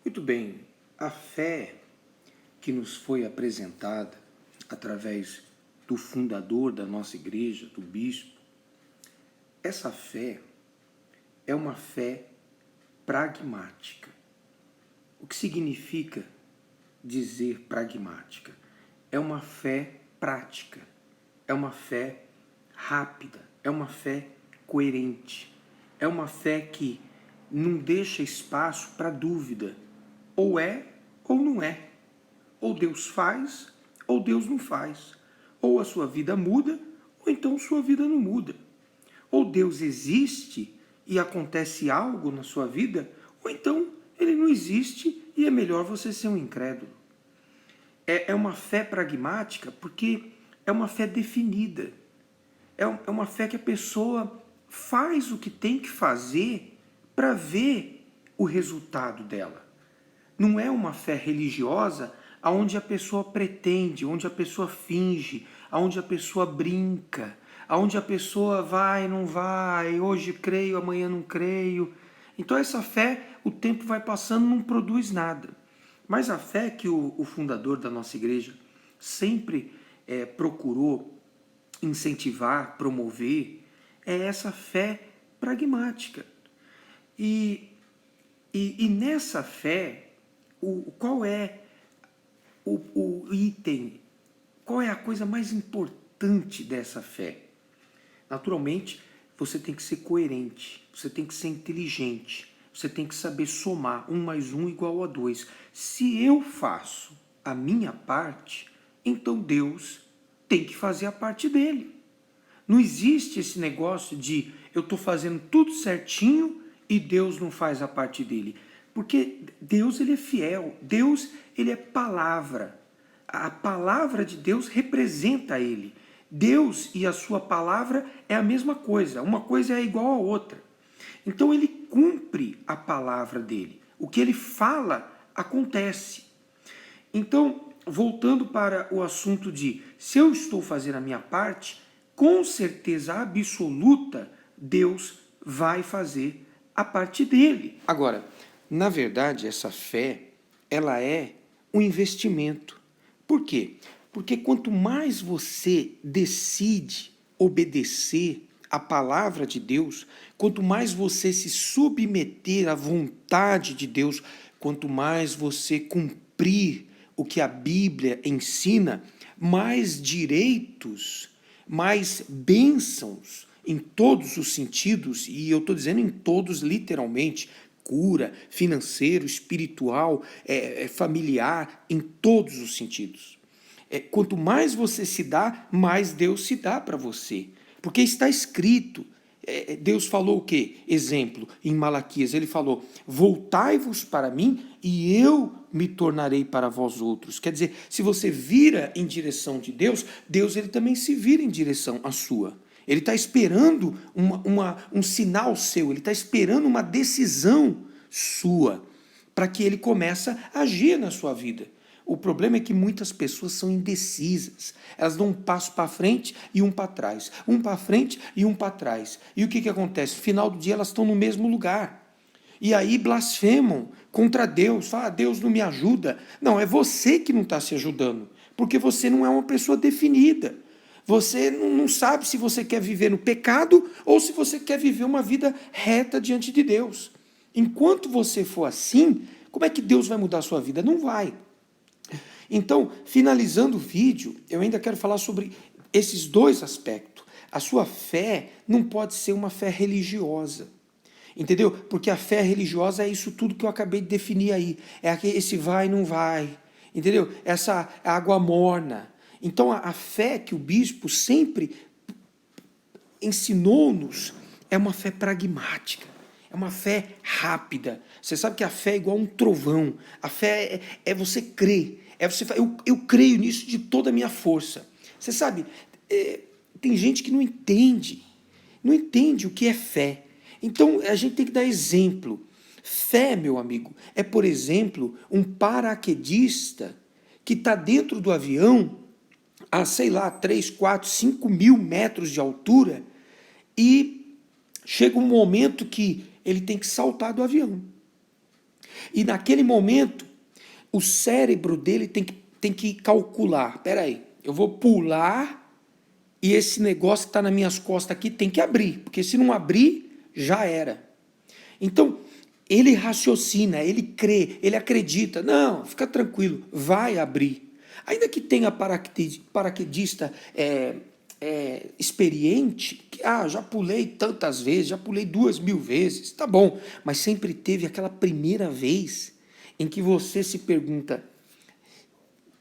Muito bem, a fé que nos foi apresentada através do fundador da nossa igreja, do bispo, essa fé é uma fé pragmática. O que significa dizer pragmática? É uma fé prática, é uma fé rápida, é uma fé coerente, é uma fé que não deixa espaço para dúvida. Ou é ou não é. Ou Deus faz ou Deus não faz. Ou a sua vida muda ou então sua vida não muda. Ou Deus existe e acontece algo na sua vida, ou então ele não existe e é melhor você ser um incrédulo. É uma fé pragmática porque é uma fé definida. É uma fé que a pessoa faz o que tem que fazer para ver o resultado dela. Não é uma fé religiosa onde a pessoa pretende, onde a pessoa finge, onde a pessoa brinca, onde a pessoa vai, não vai, hoje creio, amanhã não creio. Então essa fé, o tempo vai passando, não produz nada. Mas a fé que o fundador da nossa igreja sempre procurou incentivar, promover, é essa fé pragmática. E nessa fé, qual é o item, qual é a coisa mais importante dessa fé? Naturalmente, você tem que ser coerente, você tem que ser inteligente, você tem que saber somar 1 mais 1 igual a 2. Se eu faço a minha parte, então Deus tem que fazer a parte dele. Não existe esse negócio de eu estou fazendo tudo certinho e Deus não faz a parte dele. Porque Deus ele é fiel, Deus ele é palavra. A palavra de Deus representa ele. Deus e a sua palavra é a mesma coisa, uma coisa é igual à outra. Então ele cumpre a palavra dele. O que ele fala acontece. Então, voltando para o assunto de se eu estou fazendo a minha parte, com certeza absoluta, Deus vai fazer a parte dele. Agora, na verdade, essa fé, ela é um investimento. Por quê? Porque quanto mais você decide obedecer a palavra de Deus, quanto mais você se submeter à vontade de Deus, quanto mais você cumprir o que a Bíblia ensina, mais direitos, mais bênçãos em todos os sentidos, e eu estou dizendo em todos literalmente, cura, financeiro, espiritual, familiar, em todos os sentidos. Quanto mais você se dá, mais Deus se dá para você. Porque está escrito, Deus falou o quê? Exemplo, em Malaquias, ele falou, voltai-vos para mim e eu me tornarei para vós outros. Quer dizer, se você vira em direção de Deus, Deus ele também se vira em direção à sua. Ele está esperando um sinal seu, ele está esperando uma decisão sua, para que ele comece a agir na sua vida. O problema é que muitas pessoas são indecisas. Elas dão um passo para frente e um para trás. Um para frente e um para trás. E o que acontece? No final do dia elas estão no mesmo lugar. E aí blasfemam contra Deus. Falam, Deus não me ajuda. Não, é você que não está se ajudando. Porque você não é uma pessoa definida. Você não sabe se você quer viver no pecado ou se você quer viver uma vida reta diante de Deus. Enquanto você for assim, como é que Deus vai mudar a sua vida? Não vai. Então, finalizando o vídeo, eu ainda quero falar sobre esses dois aspectos. A sua fé não pode ser uma fé religiosa, entendeu? Porque a fé religiosa é isso tudo que eu acabei de definir aí. É esse vai e não vai, entendeu? Essa água morna. Então, a fé que o bispo sempre ensinou-nos é uma fé pragmática. É uma fé rápida. Você sabe que a fé é igual a um trovão. A fé é você crer. Você fala, eu creio nisso de toda a minha força. Você sabe, tem gente que não entende o que é fé. Então, a gente tem que dar exemplo. Fé, meu amigo, é, por exemplo, um paraquedista que está dentro do avião a, sei lá, 3, 4, 5 mil metros de altura e chega um momento que ele tem que saltar do avião. E naquele momento, o cérebro dele tem que calcular. Espera aí, eu vou pular e esse negócio que está nas minhas costas aqui tem que abrir, porque se não abrir, já era. Então, ele raciocina, ele crê, ele acredita. Não, fica tranquilo, vai abrir. Ainda que tenha paraquedista experiente, que já pulei tantas vezes, já pulei 2.000 vezes, tá bom, mas sempre teve aquela primeira vez em que você se pergunta,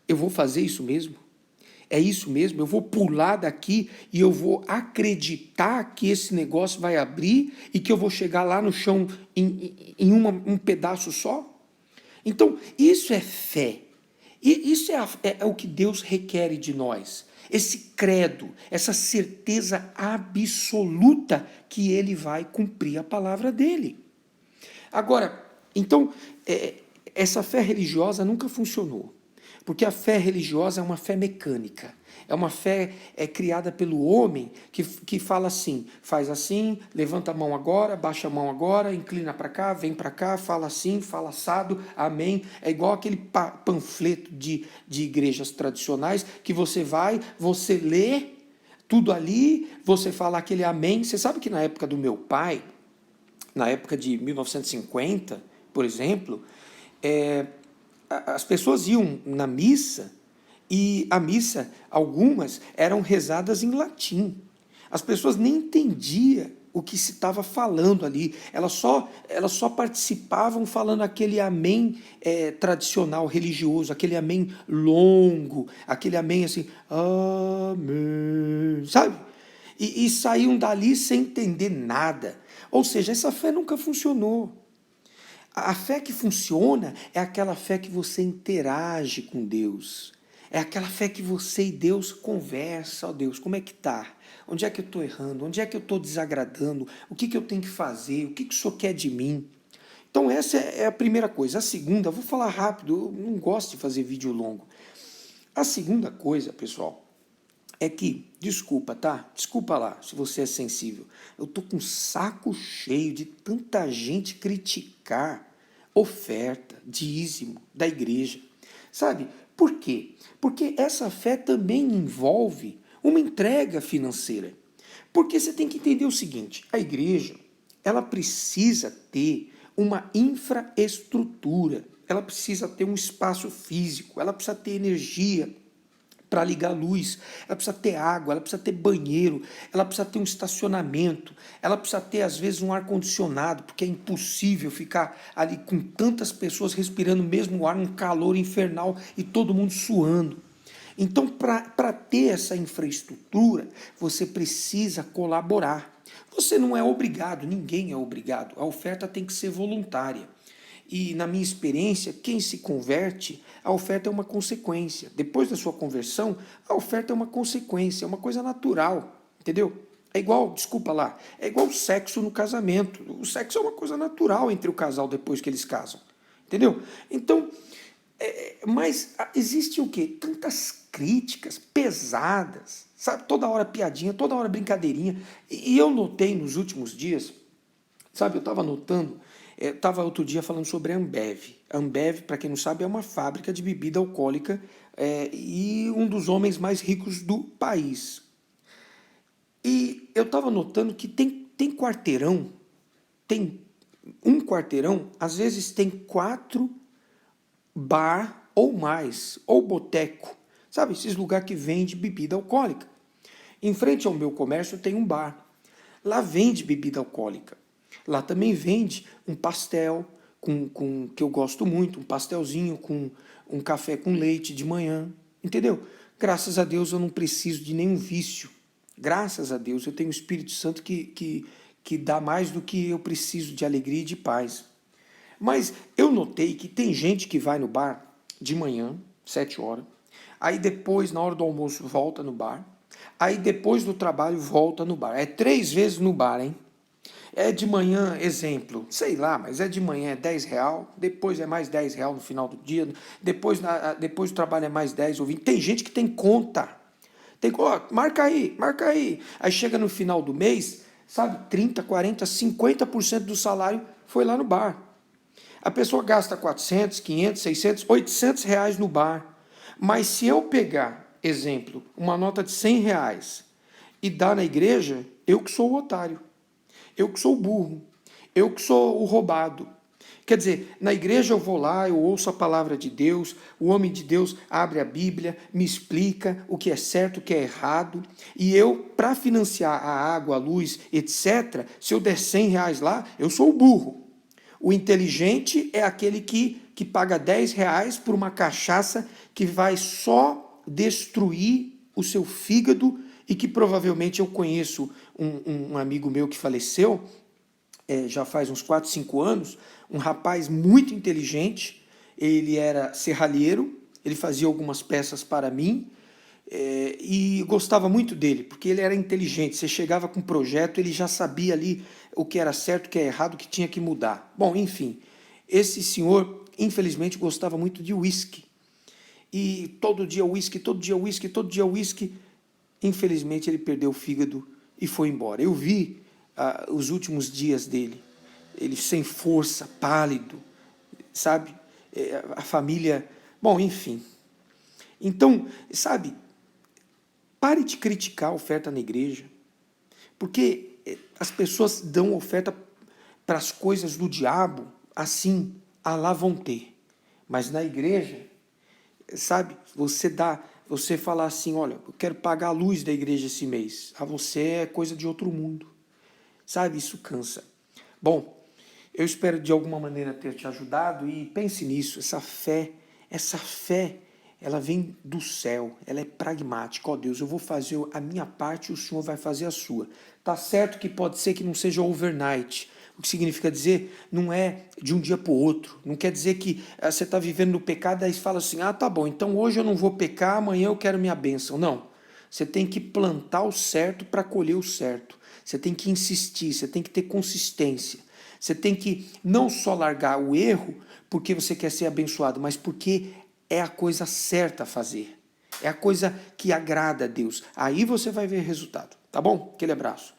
eu vou fazer isso mesmo? É isso mesmo? Eu vou pular daqui e eu vou acreditar que esse negócio vai abrir e que eu vou chegar lá no chão em um pedaço só? Então, isso é fé. E isso é o que Deus requer de nós. Esse credo, essa certeza absoluta que Ele vai cumprir a palavra dEle. Agora, então, essa fé religiosa nunca funcionou. Porque a fé religiosa é uma fé mecânica, é uma fé criada pelo homem que fala assim, faz assim, levanta a mão agora, baixa a mão agora, inclina para cá, vem para cá, fala assim, fala assado, amém. É igual aquele panfleto de igrejas tradicionais que você vai, você lê tudo ali, você fala aquele amém. Você sabe que na época do meu pai, na época de 1950, por exemplo, as pessoas iam na missa e a missa, algumas, eram rezadas em latim. As pessoas nem entendiam o que se estava falando ali. Elas só participavam falando aquele amém tradicional, religioso, aquele amém longo, aquele amém assim, amém, sabe? E saíam dali sem entender nada. Ou seja, essa fé nunca funcionou. A fé que funciona é aquela fé que você interage com Deus. É aquela fé que você e Deus conversam. Ó Deus, como é que tá? Onde é que eu estou errando? Onde é que eu estou desagradando? O que eu tenho que fazer? O que o Senhor quer de mim? Então essa é a primeira coisa. A segunda, eu vou falar rápido, eu não gosto de fazer vídeo longo. A segunda coisa, pessoal, é que, desculpa, tá? Desculpa lá, se você é sensível. Eu tô com um saco cheio de tanta gente criticar oferta, dízimo da igreja. Sabe? Por quê? Porque essa fé também envolve uma entrega financeira. Porque você tem que entender o seguinte, a igreja, ela precisa ter uma infraestrutura, ela precisa ter um espaço físico, ela precisa ter energia para ligar a luz, ela precisa ter água, ela precisa ter banheiro, ela precisa ter um estacionamento, ela precisa ter, às vezes, um ar-condicionado, porque é impossível ficar ali com tantas pessoas respirando o mesmo ar, um calor infernal e todo mundo suando. Então, para ter essa infraestrutura, você precisa colaborar. Você não é obrigado, ninguém é obrigado, a oferta tem que ser voluntária. E, na minha experiência, quem se converte, a oferta é uma consequência. Depois da sua conversão, a oferta é uma consequência, é uma coisa natural, entendeu? É igual, desculpa lá, é igual o sexo no casamento. O sexo é uma coisa natural entre o casal depois que eles casam, entendeu? Então, mas existe o quê? Tantas críticas pesadas, sabe? Toda hora piadinha, toda hora brincadeirinha. E eu notei nos últimos dias, sabe, eu estava notando, estava outro dia falando sobre a Ambev. A Ambev, para quem não sabe, é uma fábrica de bebida alcoólica e um dos homens mais ricos do país. E eu estava notando que tem quarteirão, tem um quarteirão, às vezes tem 4 bar ou mais, ou boteco, sabe, esses lugares que vende bebida alcoólica. Em frente ao meu comércio tem um bar. Lá vende bebida alcoólica. Lá também vende um pastel que eu gosto muito, um pastelzinho com um café com leite de manhã, entendeu? Graças a Deus eu não preciso de nenhum vício. Graças a Deus eu tenho o Espírito Santo que dá mais do que eu preciso de alegria e de paz. Mas eu notei que tem gente que vai no bar de manhã, 7 horas, aí depois, na hora do almoço, volta no bar, aí depois do trabalho, volta no bar. É 3 vezes no bar, hein? É de manhã, exemplo, sei lá, mas é de manhã é R$ 10, depois é mais R$ 10 no final do dia, depois do trabalho é mais 10 ou 20. Tem gente que tem conta. Marca aí, marca aí. Aí chega no final do mês, sabe, 30, 40, 50% do salário foi lá no bar. A pessoa gasta 400, 500, 600, 800 reais no bar. Mas se eu pegar, exemplo, uma nota de 100 reais e dar na igreja, eu que sou o otário, eu que sou o burro, eu que sou o roubado. Quer dizer, na igreja eu vou lá, eu ouço a palavra de Deus, o homem de Deus abre a Bíblia, me explica o que é certo, o que é errado, e eu, para financiar a água, a luz, etc., se eu der 100 reais lá, eu sou o burro. O inteligente é aquele que paga 10 reais por uma cachaça que vai só destruir o seu fígado e que provavelmente eu conheço um amigo meu que faleceu, já faz uns 4, 5 anos, um rapaz muito inteligente, ele era serralheiro, ele fazia algumas peças para mim, e gostava muito dele, porque ele era inteligente, você chegava com um projeto, ele já sabia ali o que era certo, o que era errado, o que tinha que mudar. Bom, enfim, esse senhor, infelizmente, gostava muito de uísque, e todo dia uísque, todo dia uísque, todo dia uísque, infelizmente ele perdeu o fígado e foi embora. Eu vi os últimos dias dele, ele sem força, pálido, sabe? A família, bom, enfim. Então, sabe, pare de criticar a oferta na igreja, porque as pessoas dão oferta para as coisas do diabo, assim, lá vão ter. Mas na igreja, sabe, você falar assim, olha, eu quero pagar a luz da igreja esse mês, a você é coisa de outro mundo. Sabe, isso cansa. Bom, eu espero de alguma maneira ter te ajudado e pense nisso, essa fé, ela vem do céu, ela é pragmática. Ó Deus, eu vou fazer a minha parte e o Senhor vai fazer a sua. Tá certo que pode ser que não seja overnight, o que significa dizer, não é de um dia para o outro. Não quer dizer que você está vivendo no pecado, aí você fala assim, tá bom, então hoje eu não vou pecar, amanhã eu quero minha bênção. Não, você tem que plantar o certo para colher o certo. Você tem que insistir, você tem que ter consistência. Você tem que não só largar o erro porque você quer ser abençoado, mas porque é a coisa certa a fazer. É a coisa que agrada a Deus. Aí você vai ver resultado. Tá bom? Aquele abraço.